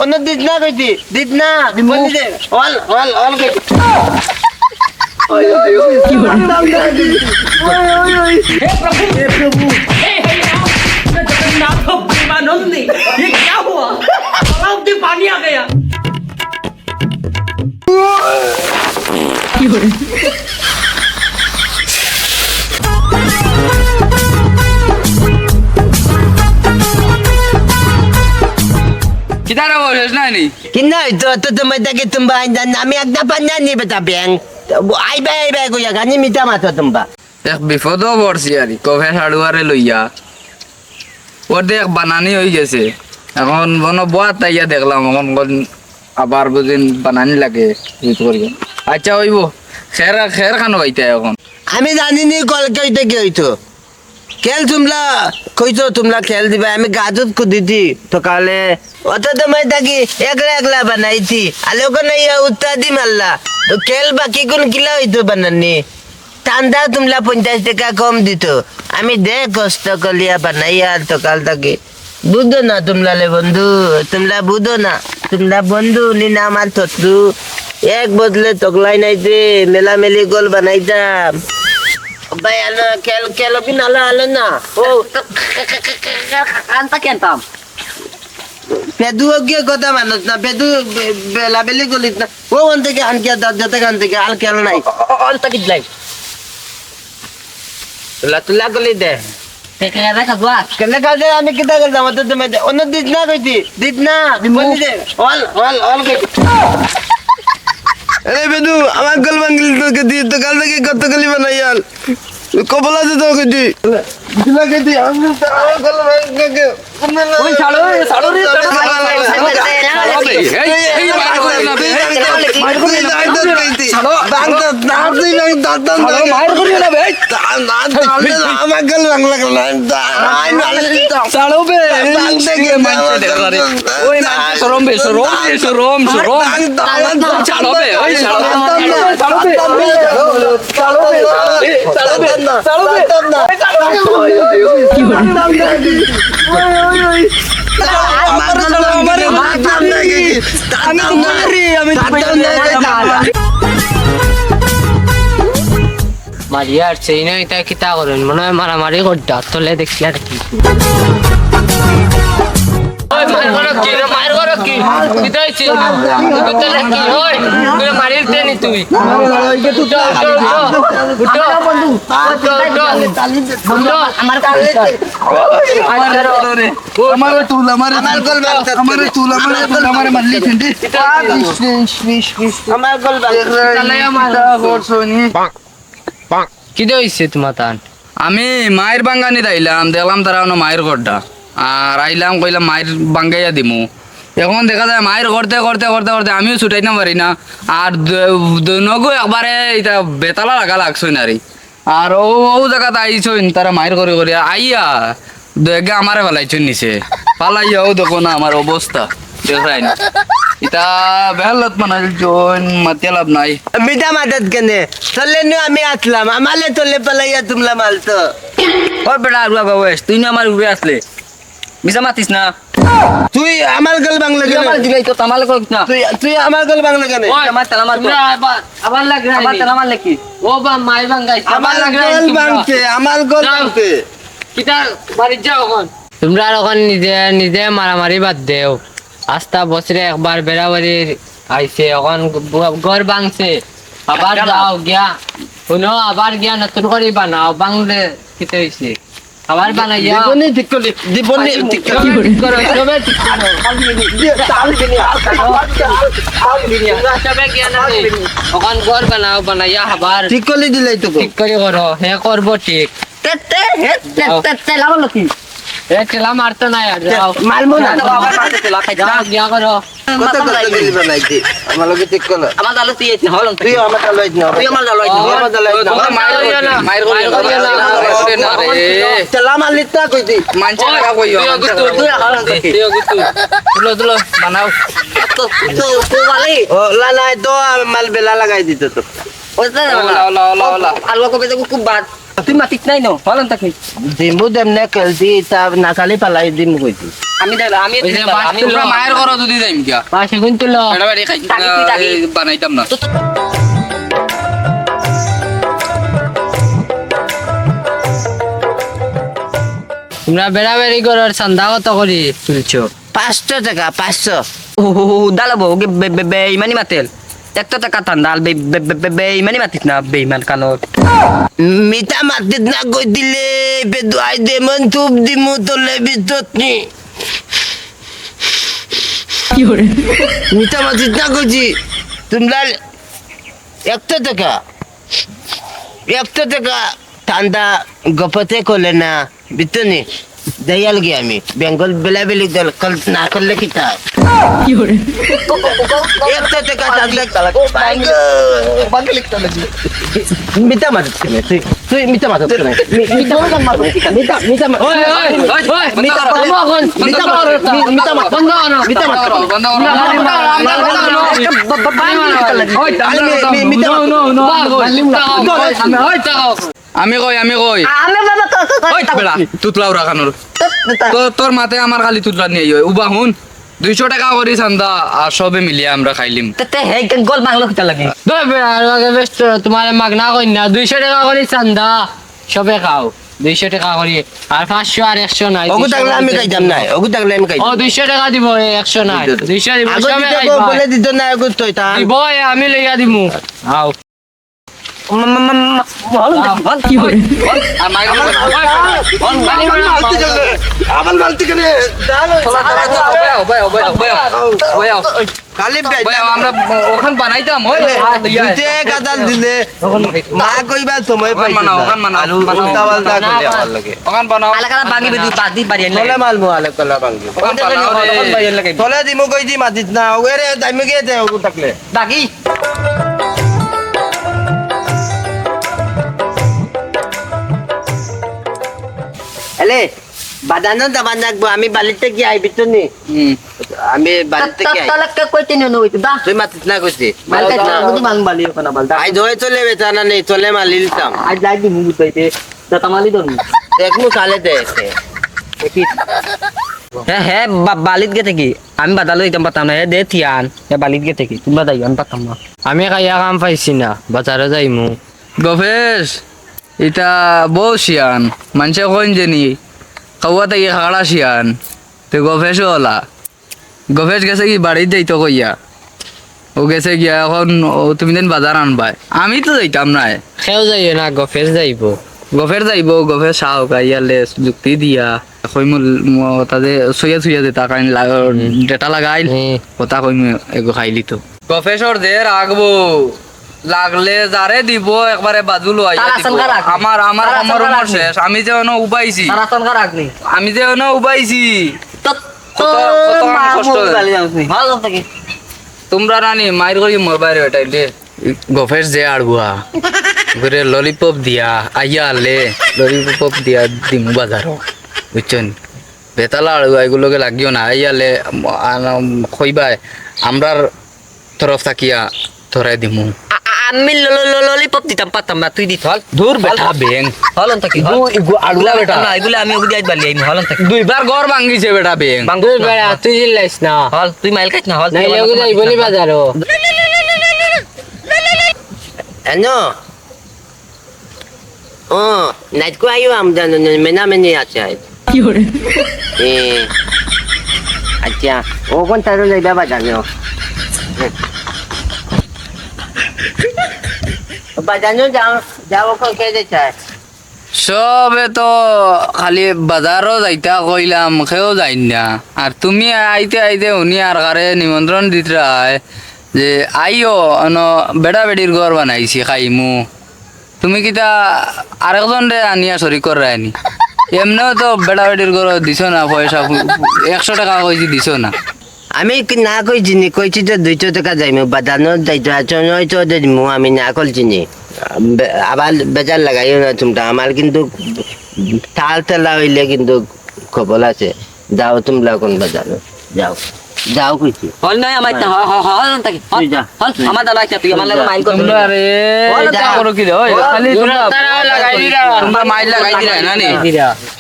অন্য দিত না কইতি দিত না বলি দে অল অল অল কইতি ওই ওই ওই কি हे प्रभु हे राम जगन्नाथ प्रेमानंद ये क्या हुआ तालाब में पानी आ गया Kita ada bos na ni. Kina itu tumba ke tumba anda nami agda panya ni beta beng. Ai bai ko ya gani mita mata tumba. এক বিপদ পড়ছি আর কফে সাড়ুয়ারে লইয়া ওর দেখ বানানি হয়ে গেছে এখন মনে বাত তাইয়া দেখলাম এখন আবার বুঝিন বানানি লাগে ইউজ করি আচ্ছা হইব খের খের খানো হইতে এখন আমি জানি নি কল কইতে কি হইতো খেল তোমরা কইতো তোমরা খেল দিবা আমি গাজত কুদিতি তো কালে অত তোমায় থাকি একলা একলা বানাইতি আলো কোন ইয়া উত্তাদি মাল্লা তো খেল বাকি কোন কিলা হইতো বানানি চান্দা তোমরা 50 টাকা কম দিত আমি দে কষ্ট কলিয়া বানাইয়া তো কাল থাকি বুঝো না তোমরা লে বন্ধু তোমরা বুঝো না তোমরা বন্ধু নি না আমার শত্রু এক বদলে তগলাই নাইতে মেলা মেলি গোল বানাইতাম ভাই আলো খেল খেল কি নালা আলো না ও कांता केंताम পেদু কি কথা মানুষ না পেদু বেলা বেলি গলিত না ও ওন থেকে আনকে দাদা কান থেকে আল খেল নাই और तक इदलाई তুলা তুলা গলি দে ते काय का दुआ কেলে কাল দে আমি কিতা করতাম তো তুমি অন্য দিত না কইতি দিত না বলি দে অল অল অল কইতি আরে বেদু আমার গল বাঙ্গিল তো কইতি তো কাল থেকে কত গলি বানাইয়াল কবলা দে তো কইতি দিলা কইতি আমি তো আমার গল বাঙ্গিল ओय सालो रे এই মার করে না বে মার করে না কইতি বাং না তুই বাং দাদা মার করে না বে না আমার গল বাংলা না সালো বে মানছে দেখা রে ওই না শরম বে শরম চালো বে ওই চালো মারিয়ার সেই না এটা কিতা করেন মনে হয় মারামারি করতে তলে দেখি আর কি ওই মার করো কি কিতা হইছে তলে কি ওই তুই মারিলতে নি তুই আমার মারলি আমার গল কি হইছে তোমার তান আমি মায়ের বাঙ্গানি আইলাম দেখলাম তারা মায়ের ঘরটা আর আইলাম কইলাম মায়ের বাঙ্গাইয়া দিমু এখন দেখা যায় মায়ের করতে করতে করতে করতে আমিও ছুটাই না পারি না আর নগো একবারে এটা বেতালা লাগা লাগছো না রে আর ও জায়গাতে আইছইন তারা মায়ের করে করে আইয়া দেখে আমারে ফেলাইছুন নিছে পালাইয়াও দেখো না আমার অবস্থা দেখাই না ইতা বেহালত বানাইল জোন মাতে লাভ নাই মিঠা মাদত কেনে চলে নি আমি আসলাম আমালে চলে পালাইয়া তুমলা মালতো ওই বেটা আগুয়া গাওয়েস তুই না আমার উপরে আসলে মিছা মাতিস না তুই আমার গল বাংলা কেনে আমার দিলাই তো তামাল কইছ না তুই আমার গল বাংলা কেনে আমার তালামার আবার লাগে আমার তালামার লেখি ও বা মাই ভাঙ্গাই আমার গল বাংতে আমার গল বাংতে কিতা বাড়ি যাও এখন তোমরা এখন নিজে নিজে মারামারি বাদ দেও আস্তা বছরে একবার বেড়াবাড়ি আইছে এখন ঘর ভাঙছে আবার যাও গিয়া শুনো আবার গিয়া নতুন করে বানাও বাংলে কিতে হইছে আবার বানাইয়া জীবনে ঠিক করলি জীবনে ঠিক করো সবে ঠিক করো সবে গিয়া না এখন ঘর বানাও বানাইয়া আবার ঠিক করলি দিলাই তো ঠিক করে করো হে করবো ঠিক তেলা মারতো না আর যাও মারমু না যাও গিয়া করো কত কত দিলি বানাইতি আমার লগে ঠিক করলো আমার দালো তুই হল তুই আমার চালাই না তুই আমার দালো তুই আমার চালাই না মায়ের করে না রে তেলা মারলিতা কইতি মানছে লাগা কইও তুলো বানাও তো বালি ও লা নাই তো মাল বেলা লাগাই দিত তো ওলা আলো কবে খুব বাদ তুই মাতিত নাই ন হলন তাকে দিমু দেমনে কেলতি তা নাকালি পালাই দিমু কইছি আমি দেখলাম আমি ওই যে বাস তোমরা মায়ের ঘর যদি যাইম কিয়া বাস এখন তুলো বেড়া বেড়ি খাই বানাইতাম না তোমরা বেড়াবেড়ি করার চান্দা কত করি তুলছো 500 টাকা 500 ও দালাবো বেইমানি মাতেল 100 টাকা তান্দাল বেইমানি মাতিস না বেইমান কানত মিতা মাতিত না কই দিলে বেদুয়াই দেমন তুপ দিমু তোলে বিতত নি মিতা মাতিত না কইছি তোমরা 100 টাকা 100 টাকা ঠান্ডা গপতে করলে না বিতনি দয়াল গিয়ে আমি বেঙ্গল বেলাবেলি দল কল না করলে কি তা 100 টাকা থাকলে মিতা মাতিত কেন তুই মিতা মাতিত কেন মিতা ওই ওই ওই বন্ধ করো। থামো এখন। বন্ধ করো। বন্ধ করো। বন্ধ করো বন্ধ করো আমি কই বেড়া তুতলাও রাখানোর তোর মাতে আমার খালি তুতলা নিয়ে উবা হুন 200 টাকা করি চান্দা আর সবে মিলিয়ে আমরা খাইলিম তে হে গোল বাংলা কিতা লাগে দই বেড়ার আগে বেস্ট তোমার মাগনা কই না 200 টাকা করে চান্দা সবে খাও 200 টাকা করে আর 500 আর 100 নাই ওগু থাকলে আমি খাইতাম না ওগু থাকলে আমি ও খাইতাম 200 টাকা দিব 100 নাই 200 দিব আগত সবে দিতে খাইবা বলে দিত না ওগু তুই তা দিব আমি লইয়া দিমু আও কি হরে আর মাইক আমার মালতি করে খালি আমরা ওখান বানাইতাম ওই দুইতে কাদাল দিলে মা কইবা সময় পাইছে বানাও, ওখান বানাও, আর বানাও। উল্টা পাল্টা করলে আমার লাগে ওখান বানাও আলাকালা বাগি বেদি বাদি বাড়ি আনলে তলে মালমু আলে কলা ভাঙ্গি ওখান বানাও রে। তলে দিমু কই দি মাতিত না ওরে দাইমে গিয়ে দে ওগু থাকলে বাগি এলে বাদানো দাবান রাখবো আমি বালিতে কি আইবি তো নি আমি বালিতে কি আই তালাক কইতে নিও নইতো দা তুই মাতিত না কইছি মালকা বুদি মান বালি ওখানে বালদা আই ধরে চলে বেচানা নেই চলে মালি লিতাম আজ লাই দি মুগু তইতে দাতামালি দন একমু চালে দে হ্যাঁ হ্যাঁ বালিত গে থেকে আমি বাদালো দিতাম পাতাম না দে থিয়ান হ্যাঁ বালিত গে থেকে তুমি বাদাই আমি পাতাম না আমি খাইয়া কাম পাইছি না বাজারে যাইমু গফেশ এটা বউ শিয়ান মানুষে কইন জানি খাওয়া থেকে খাড়া শিয়ান তো গফেশ ওলা গফেশ গেছে কি বাড়িতে যাইতো কইয়া ও গেছে গিয়া এখন তুমি দিন বাজার আনবাই আমি তো যাইতাম না খেও যাইও না গফেস যাইব গফের যাইব গফের চাহ ইয়ালে যুক্তি দিয়া কই তাতে চুইয়া চুইয়া যেতা কারণ ডেটা লাগাইল কথা কই এগো খাইলি তো গফেশর দে রাখবো লাগলে যারে দিব একবারে বাজু লইয়া তারা দিব সরকার রাখবে। আমার আমার তারা আমার সরকার রাখবে। শেষ আমি যে উবাইছি সারা তনকা রাখনি আমি যে উবাইছি তো কত আমার কষ্ট হয়। বালি যাওনি ভালো থাকে তোমরা রানি মাইর করি মোর বাইরে বেটাইলে গফের যে আড়বুয়া ঘুরে ললিপপ দিয়া আইয়া আলে ললিপপ দিয়া দিমু বাজার বুঝছেন বেতালা আড়ুয়া এগুলোকে লাগিও না আইয়ালে কইবাই আমরার তরফ থাকিয়া ধরাই দিমু আমি ললিপপ দিতাম পাতাম না তুই দিত হল দূর বেটা বেং হলন থাকে আড়ুয়া বেটা না এগুলো আমি ওগুলি আজ বালি আইম হলন থাকে দুইবার ঘর ভাঙ্গিছে বেটা বেং তুই বেড়া তুই জিল্লাইস না হল তুই মাইল কাট না হল নাইলে ওকে যাইব নি বাজারও এনো ও নাইট কো আইও আম জানো মেনা মেনি আছে আই কি হরে এ আচ্ছা ও কোন তারো যাইবা বাজানো বাজানো যাও যাও কোন কে দে চাই সবে তো খালি বাজারও যাইতা কইলাম খেয়েও যাই না আর তুমি আইতে আইতে উনি আর কারে নিমন্ত্রণ দিতরায় যে আইও অন বেড়া বেড়ির ঘর বানাইছি খাইমু তুমি কিতা আরেকজন রে আনিয়া শরিক করে আনি এমনিও তো বেড়া বেড়ির ঘর দিছ না পয়সা 100 টাকা কইছি দিছ না আমি না কইছি নি কইছি তো 200 টাকা যাইমু বাজানো যাইতো আছো নয় তো দিমু আমি না কইছি নি আবার বেজার লাগাইও না তোমরা আমার কিন্তু তাল তেলা হইলে কিন্তু খবর আছে যাও তোমরা কোন বাজানো যাও যাও কইছি হল নয় আমার না হল তাকে তুই যা। হল আমার দাদা তুই আমার লাগে মাইল কর তোমরা রে বলো যা যাও। করো কি রে ওই খালি তোমরা তারাও লাগাই দিরা। তোমরা মাইল লাগাই দিরা না নি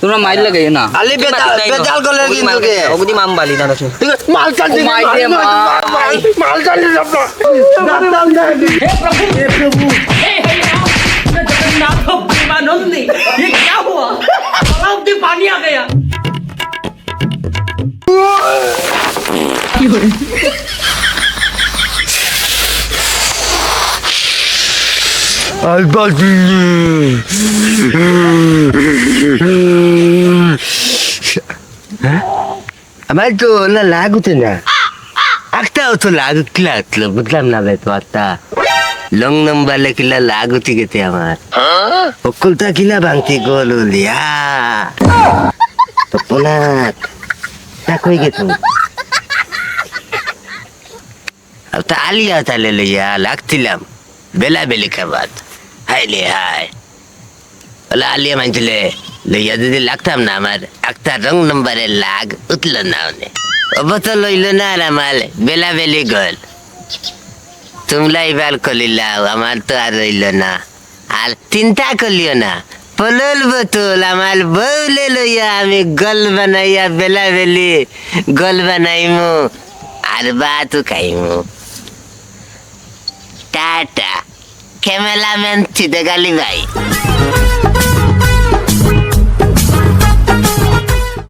তোমরা মাইল লাগাই না আলি বেজাল করলে কিন্তু কে ওগুদি মাম বালি না শুন মাল চাল দিন মাই দে মাল চাল দিন আপনার जगन्नाथ प्रेमानंद ये क्या हुआ तालाब में पानी आ गया আমার তো না লাগুতে না একটাও তো লাগলো বুঝলাম না বে তো একটা লং নাম্বার কিলা লাগুতি গেতে আমার অকুলতা কিলা ভাঙতি গলুলিয়া তো পোনাত তা কই গে তুমি अब तो आलिया था ले लिया लागतिलाम बेला बेली का बात हाय ले हाय ওলা আলিয়া মানছিলে লইয়া যদি লাগতাম না আমার একটা রং নম্বরের লাগ উঠল না ওনে অবত লইল না আর আমার বেলা বেলি গল তোমলাই ভাল কলিলাও আমার তো আর রইল না আর চিন্তা করিও না পলল বোতল আমার বউলে লইয়া আমি গল বানাইয়া বেলা বেলি গল বানাইমু আর বাতু খাইমু টাটা ক্যামেরাম্যান চিতে গালি ভাই